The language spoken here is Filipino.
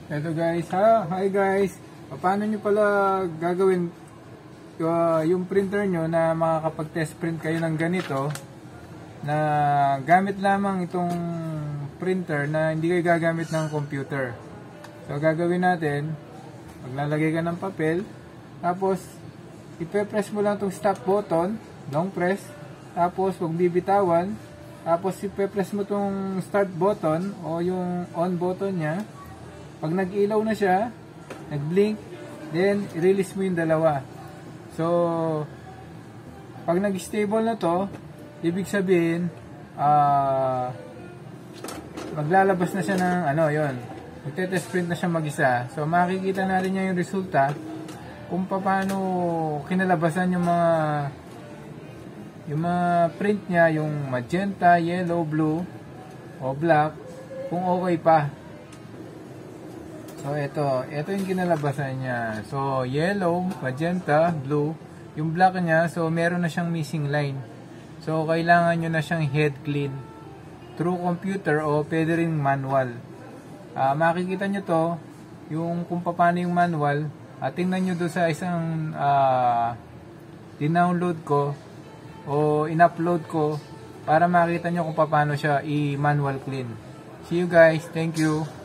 Hello guys, hi guys. Paano nyo pala gagawin yung printer nyo na makakapag-test print kayo ng ganito na gamit lamang itong printer na hindi kayo gagamit ng computer. So gagawin natin, maglalagay ka ng papel, tapos ipe-press mo lang itong stop button, long press, tapos huwag bibitawan, tapos ipe-press mo itong start button o yung on button nya. Pag nag-ilaw na siya, nag-blink, then i-release mo yung dalawa. So, pag nag-stable na to, ibig sabihin, maglalabas na siya ng yon. Magte-test print na siya mag-isa. So, makikita natin niya yung resulta kung paano kinalabasan yung mga print niya, yung magenta, yellow, blue, o black, kung okay pa. So, ito yung kinalabasan niya. So, yellow, magenta, blue. Yung black niya, so, meron na siyang missing line. So, kailangan nyo na siyang head clean. Through computer o pwede rin manual. Makikita nyo to, yung kung paano yung manual. Tingnan nyo doon sa isang dinownload ko o in-upload ko para makita nyo kung paano siya i-manual clean. See you guys. Thank you.